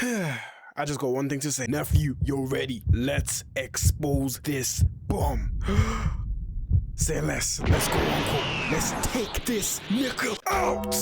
I just got one thing to say. Nephew, you're ready. Let's expose this bomb. Say less. Let's go, uncle. Let's take this nigga out.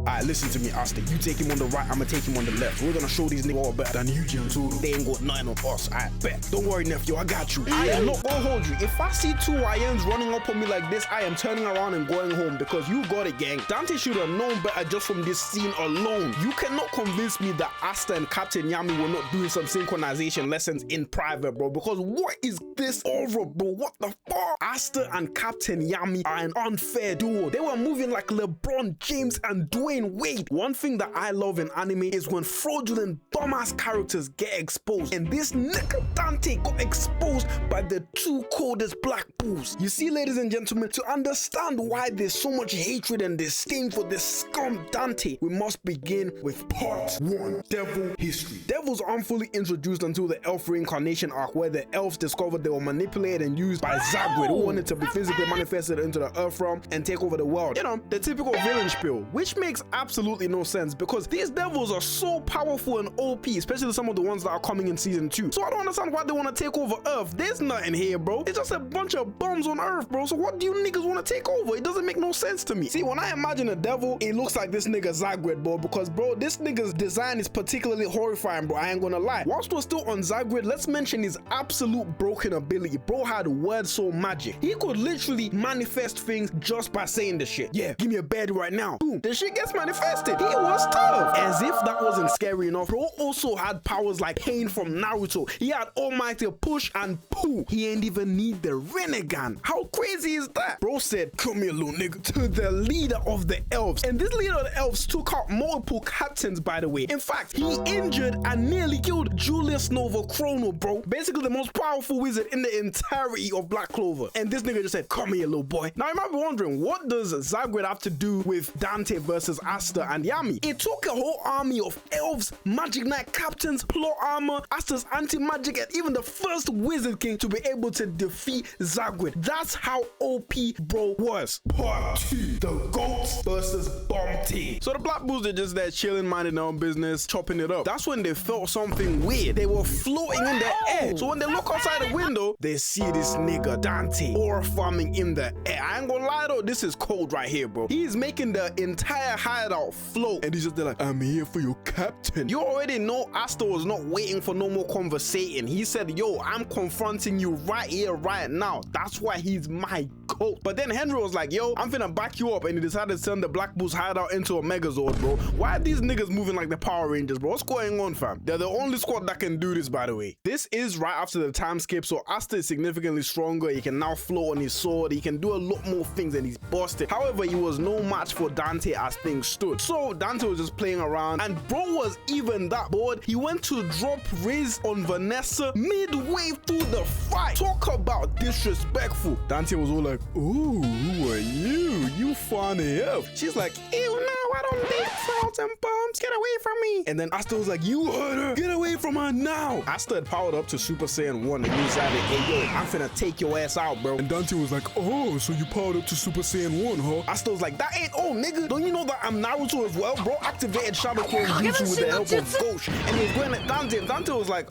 Alright, listen to me, Asta. You take him on the right, I'ma take him on the left. We're gonna show these niggas all better than you, gentle. They ain't got nothing on us, I bet. Don't worry, nephew, I got you. I am not gonna hold you. If I see two YNs running up on me like this, I am turning around and going home because you got it, gang. Dante should have known better just from this scene alone. You cannot convince me that Asta and Captain Yami were not doing some synchronization lessons in private, bro. Because what is this over, bro? What the fuck? Asta and Captain Yami are an unfair duo. They were moving like LeBron James and Dwayne Wade. One thing that I love in anime is when fraudulent dumbass characters get exposed, and this nigga Dante got exposed by the two coldest black bulls. You see, ladies and gentlemen, to understand why there's so much hatred and disdain for this scum Dante, we must begin with part 1, Devil History. Devils aren't fully introduced until the elf reincarnation arc, where the elves discovered they were manipulated and used by Zagrid, who wanted to be physically manifested into the earth realm and take over the world. You know, the typical villain spiel, which makes absolutely no sense because these devils are so powerful and OP, especially some of the ones that are coming in season 2. So I don't understand why they want to take over Earth. There's nothing here, bro. It's just a bunch of bums on Earth, bro. So what do you niggas want to take over? It doesn't make no sense to me. See, when I imagine a devil, it looks like this nigga Zagrid, bro, because, bro, this nigga's design is particularly horrifying, bro. I ain't gonna lie. Whilst we're still on Zagrid, let's mention his absolute broken ability. Bro had word soul magic. He could literally manifest things just by saying the shit. Yeah, give me a bed right now. Boom, the shit gets manifested. He was tough. As if that wasn't scary enough, bro also had powers like Pain from Naruto. He had almighty push and pull. He ain't even need the Rinnegan. How crazy is that? Bro said, come here, little nigga, to the leader of the elves. And this leader of the elves took out multiple captains, by the way. In fact, he injured and nearly killed Julius Nova Chrono, bro. Basically the most powerful wizard in the entirety of Black Clover. And this nigga just said, come here, little boy. Now you might be wondering, what does Zagrid have to do with Dante versus Asta and Yami? It took a whole army of elves, magic knight captains, plot armor, Asta's anti-magic, and even the first wizard king to be able to defeat Zagrid. That's how OP bro was. Part 2, the goats versus bumte. So the black bulls are just there chilling, minding their own business, chopping it up. That's when they felt something weird. They were floating in the air. So when they look outside the window, they see this nigga Dante aura farming in the air. I ain't gonna lie though, this is cold right here, bro. He's making the entire hideout float, and he's just there like, I'm here for your captain. You already know Asta was not waiting for no more conversating. He said, yo, I'm confronting you right here, right now. That's why he's my goat. But then Henry was like, yo, I'm finna back you up, and he decided to turn the Black Bulls hideout into a Megazord, bro. Why are these niggas moving like the Power Rangers, bro? What's going on, fam? They're the only squad that can do this, by the way. This is right after the time skip, so Asta is significantly stronger. He can now float on his sword. He can do a lot more things, and he's busted. However, he was no match for Dante as things stood. So Dante was just playing around, and bro was even that bored. He went to drop Riz on Vanessa midway through the fight. Talk about disrespectful. Dante was all like, ooh, who are you? You funny elf. She's like, ew, no, I don't date frauds and bums. Get away from me. And then Asta was like, you heard her. Get away from her now. Asta had powered up to Super Saiyan 1, and he decided, hey, yo, I'm finna take your ass out, bro. And Dante was like, oh, so you powered up to Super Saiyan 1, huh? Asta was like, that ain't old, nigga. Don't you know that I'm Naruto as well, bro? Activated Shadow Clone Jutsu with the help of Ghost. And he was going at Dante, and Dante was like,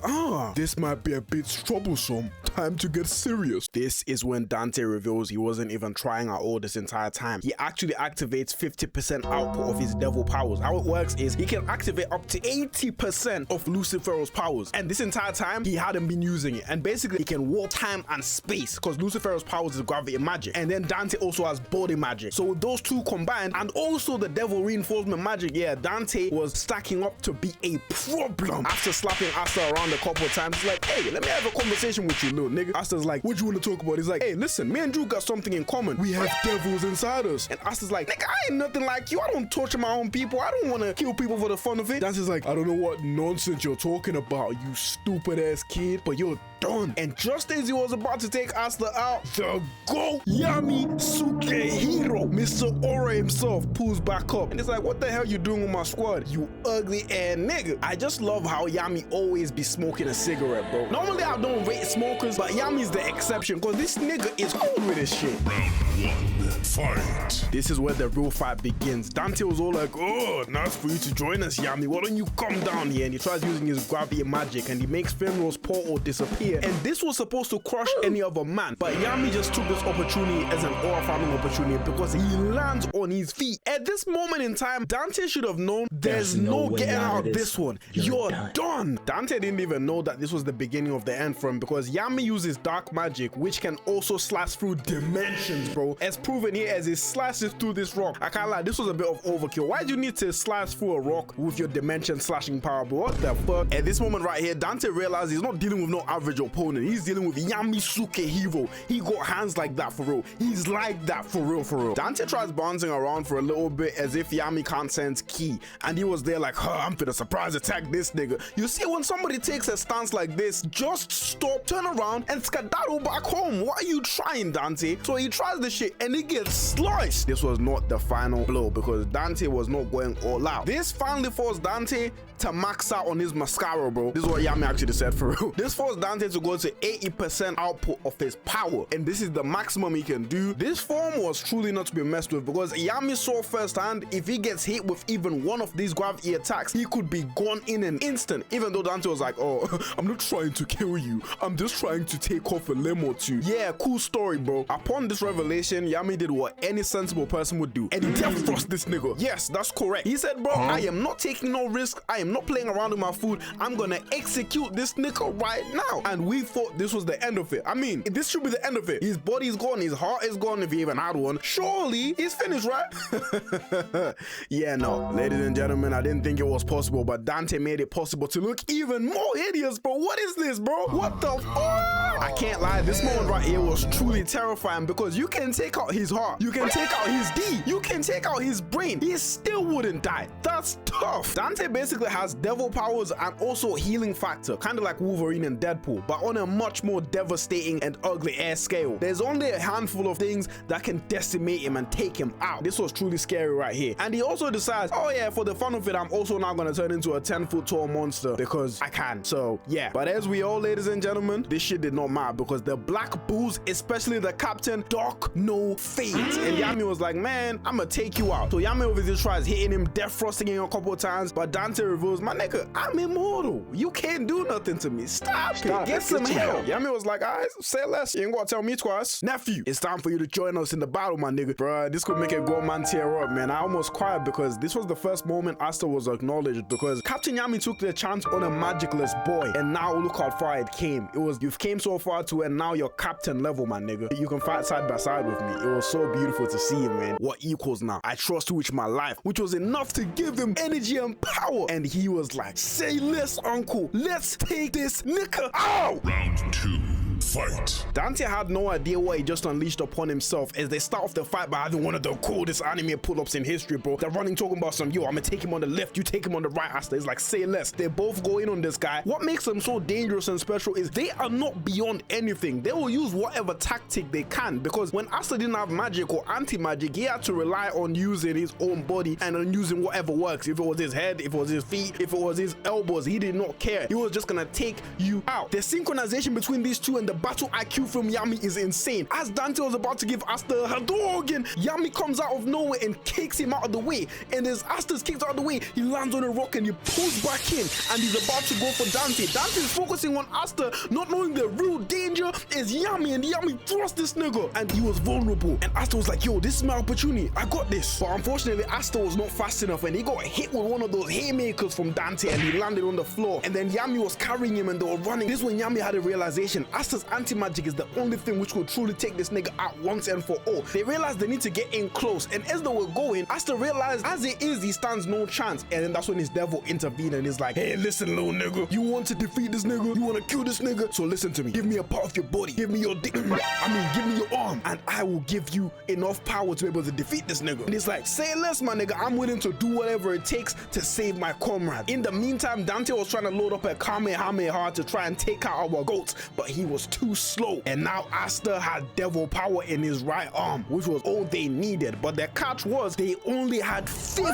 this might be a bit troublesome. Time to get serious. This is when Dante reveals he wasn't even trying at all this entire time. He actually activates 50% output of his devil powers. How it works is he can activate up to 80% of Lucifero's powers. And this entire time, he hadn't been using it. And basically, he can warp time and space because Lucifero's powers is gravity magic. And then Dante also has body magic. So with those two combined, and also the devil reinforcement magic, yeah, Dante was stacking up to be a problem. After slapping Asta around a couple of times, he's like, hey, let me have a conversation with you, little nigga. Asta's like, what you want to talk about? He's like, hey, listen, me and Drew got something in common. We have devils inside us. And Asta's like, nigga, I ain't nothing like you. I don't torture my own people. I don't want to kill people for the fun of it. Dante's like, I don't know what nonsense you're talking about, you stupid ass kid, but you're done. And just as he was about to take Asta out, the GOAT Yami Sukehiro, Mr. Aura himself, pulls back up and it's like, what the hell you doing with my squad, you ugly ass nigga? I just love how Yami always be smoking a cigarette, bro. Normally I don't rate smokers, but Yami's the exception because this nigga is cool with this shit. Round 1, Fight. This is where the real fight begins. Dante was all like, oh, nice for you to join us, Yami. Why don't you come down here? And he tries using his gravity magic and he makes Finral's portal disappear. And this was supposed to crush any other man. But Yami just took this opportunity as an aura farming opportunity because he lands on his feet. At this moment in time, Dante should have known there's no getting out of this one. You're done. Dante didn't even know that this was the beginning of the end for him because Yami uses dark magic, which can also slash through dimensions, bro. As proven here as he slashes through this rock. I can't lie, this was a bit of overkill. Why do you need to slash through a rock with your dimension slashing power, bro? What the fuck? At this moment right here, Dante realized he's not dealing with no average opponent. He's dealing with Yami Sukehiro. He got hands like that for real. He's like that for real, for real. Dante tries bouncing around for a little bit as if Yami can't sense ki. And he was there like, huh, I'm finna surprise attack this nigga. You see, when somebody takes a stance like this, just stop, turn around, and skedaddle back home. What are you trying, Dante? So he tries the shit and he gets sliced. This was not the final blow because Dante was not going all out. This finally forced Dante to max out on his mascara, bro. This is what Yami actually said for real. This forced Dante to go to 80% output of his power, and this is the maximum he can do. This form was truly not to be messed with because Yami saw firsthand if he gets hit with even one of these gravity attacks, he could be gone in an instant. Even though Dante was like, oh, I'm not trying to kill you, I'm just trying to take off a limb or two. Yeah, cool story, bro. Upon this revelation, Yami did what any sensible person would do, and he death thrust this nigga. Yes, that's correct. He said, bro, I am not taking no risk. I am not playing around with my food. I'm gonna execute this nigga right now. And we thought this was the end of it. I mean, this should be the end of it. His body's gone, his heart is gone if he even had one. Surely he's finished, right? Yeah, no, ladies and gentlemen, I didn't think it was possible, but Dante made it possible to look even more hideous, bro. What is this, bro? What the fuck? I can't lie, this moment right here was truly terrifying because you can take out his heart, you can take out his D, you can take out his brain, he still wouldn't die. That's tough. Dante basically has devil powers and also healing factor, kind of like Wolverine and Deadpool, but on a much more devastating and ugly air scale. There's only a handful of things that can decimate him and take him out. This was truly scary right here. And he also decides, oh yeah, for the fun of it, I'm also now gonna turn into a 10-foot tall monster because I can. So yeah, but as we all, ladies and gentlemen, this shit did not matter because the Black Bulls, especially the captain, dock no fate. And Yami was like, man, I'm gonna take you out. So Yami obviously tries hitting him, death thrusting him a couple of times, but Dante reveals, my nigga, I'm immortal. You can't do nothing to me. Stop it. Get some help. Yami was like, alright, say less. You ain't gonna tell me twice. Nephew, it's time for you to join us in the battle, my nigga. Bruh, this could make a grown man tear up, man. I almost cried because this was the first moment Asta was acknowledged because Captain Yami took the chance on a magicless boy, and now look how far it came. It was, you've came so far to, and now you're captain level, my nigga. You can fight side by side with me. It was so beautiful to see him, man. What equals now? I trust you with my life, which was enough to give him energy and power. And he was like, say less, uncle. Let's take this nigga out. Round 2. Fight. Dante had no idea what he just unleashed upon himself as they start off the fight by having one of the coolest anime pull-ups in history, bro. They're running talking about some, yo, I'm gonna take him on the left, you take him on the right. Asta is like, say less. They both go in on this guy. What makes them so dangerous and special is they are not beyond anything. They will use whatever tactic they can because when Asta didn't have magic or anti-magic, he had to rely on using his own body and on using whatever works. If it was his head, if it was his feet, if it was his elbows, he did not care. He was just gonna take you out. The synchronization between these two and the battle IQ from Yami is insane. As Dante was about to give Asta her Hadouken, Yami comes out of nowhere and kicks him out of the way. And as Asta's kicked out of the way, he lands on a rock and he pulls back in and he's about to go for Dante. Dante's focusing on Asta, not knowing the real danger is Yami, and Yami thrust this nigga and he was vulnerable. And Asta was like, yo, this is my opportunity. I got this. But unfortunately, Asta was not fast enough and he got hit with one of those haymakers from Dante and he landed on the floor. And then Yami was carrying him and they were running. This is when Yami had a realization. Asta's anti-magic is the only thing which could truly take this nigga out once and for all. They realized they need to get in close, and as they were going, Asta realized as it is, he stands no chance. And then that's when his devil intervened and is like, hey, listen, little nigga, you want to defeat this nigga? You want to kill this nigga? So listen to me. Give me a part of your body. Give me your dick. Give me your arm, and I will give you enough power to be able to defeat this nigga. And it's like, say less, my nigga. I'm willing to do whatever it takes to save my comrade. In the meantime, Dante was trying to load up a Kamehameha to try and take out our goats, but he was too too slow. And now Asta had devil power in his right arm, which was all they needed. But the catch was they only had 50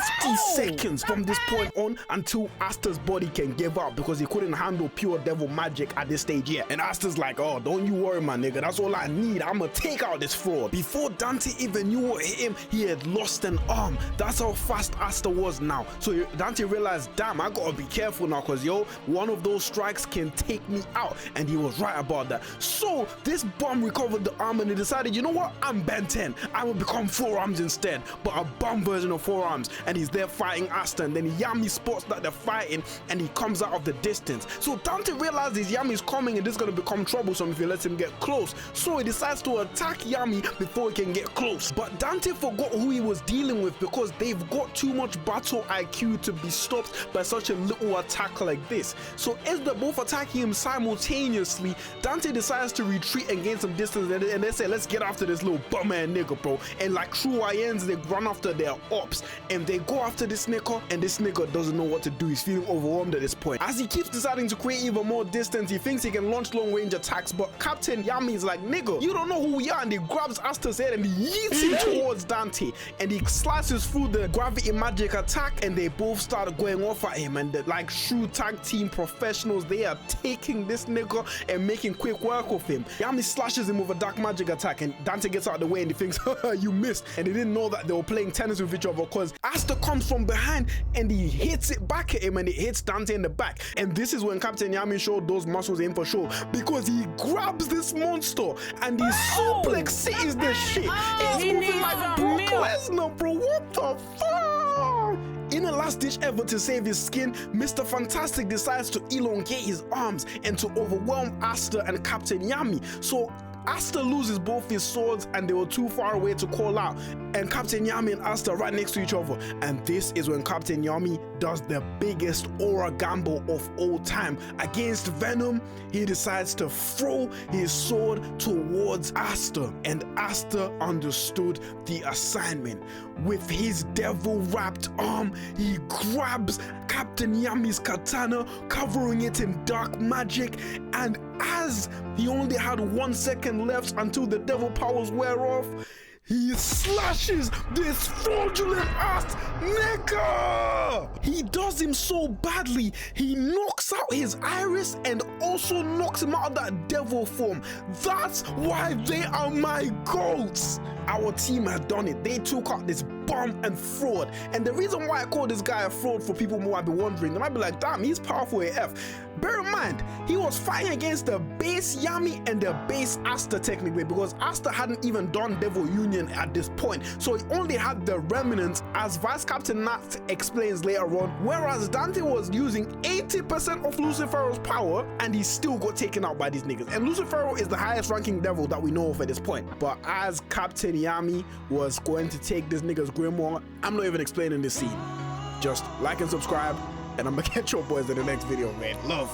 seconds from this point on until Asta's body can give up, because he couldn't handle pure devil magic at this stage yet. And Asta's like, oh, don't you worry, my nigga, that's all I need. I'ma take out this fraud. Before Dante even knew what hit him, he had lost an arm. That's how fast Asta was now. So Dante realized, damn, I gotta be careful now, cause yo, one of those strikes can take me out. And he was right about that. So this bum recovered the arm and he decided, you know what, I'm Ben 10. I will become 4 arms instead, but a bum version of 4 arms. And he's there fighting Asta, and then Yami spots that they're fighting and he comes out of the distance. So Dante realizes Yami's coming and this is gonna become troublesome if he lets him get close. So he decides to attack Yami before he can get close. But Dante forgot who he was dealing with, because they've got too much battle IQ to be stopped by such a little attack like this. So as they're both attacking him simultaneously, Dante decides to retreat and gain some distance, and they say, let's get after this little bum ass nigga, bro. And like true YNs, they run after their ops and they go after this nigga, and this nigga doesn't know what to do. He's feeling overwhelmed at this point. As he keeps deciding to create even more distance, he thinks he can launch long range attacks, but Captain Yami is like, nigga, you don't know who we are, and he grabs Asta's head and he yeets him towards Dante, and he slices through the gravity magic attack, and they both start going off at him. And like true tag team professionals, they are taking this nigga and making quick work of him. Yami slashes him with a dark magic attack, and Dante gets out of the way and he thinks, you missed. And he didn't know that they were playing tennis with each other, because Asta comes from behind and he hits it back at him, and it hits Dante in the back. And this is when Captain Yami showed those muscles in for sure, because he grabs this monster and he suplex cities this shit. It's moving like Brock Lesnar, bro. What the fuck? In a last-ditch effort to save his skin, Mr. Fantastic decides to elongate his arms and to overwhelm Asta and Captain Yami. So Asta loses both his swords and they were too far away to call out, and Captain Yami and Asta right next to each other. And this is when Captain Yami does the biggest aura gamble of all time. Against Venom, he decides to throw his sword towards Asta, and Asta understood the assignment. With his devil-wrapped arm, he grabs Captain Yami's katana, covering it in dark magic, and as he only had 1 second left until the devil powers wear off, he slashes this fraudulent ass nigga. He does him so badly, he knocks out his iris and also knocks him out of that devil form. That's why they are my goats. Our team had done it. They took out this bum and fraud. And the reason why I call this guy a fraud, for people who might be wondering, they might be like, damn, he's powerful AF. Bear in mind, he was fighting against the base Yami and the base Asta technically, because Asta hadn't even done Devil Union at this point. So he only had the remnants, as Vice Captain Nat explains later on, whereas Dante was using 80% of Lucifero's power and he still got taken out by these niggas. And Lucifero is the highest ranking devil that we know of at this point. But as Captain Yami was going to take this nigga's grimoire, I'm not even explaining this scene. Just like and subscribe, and I'm gonna catch your boys in the next video, man. Love.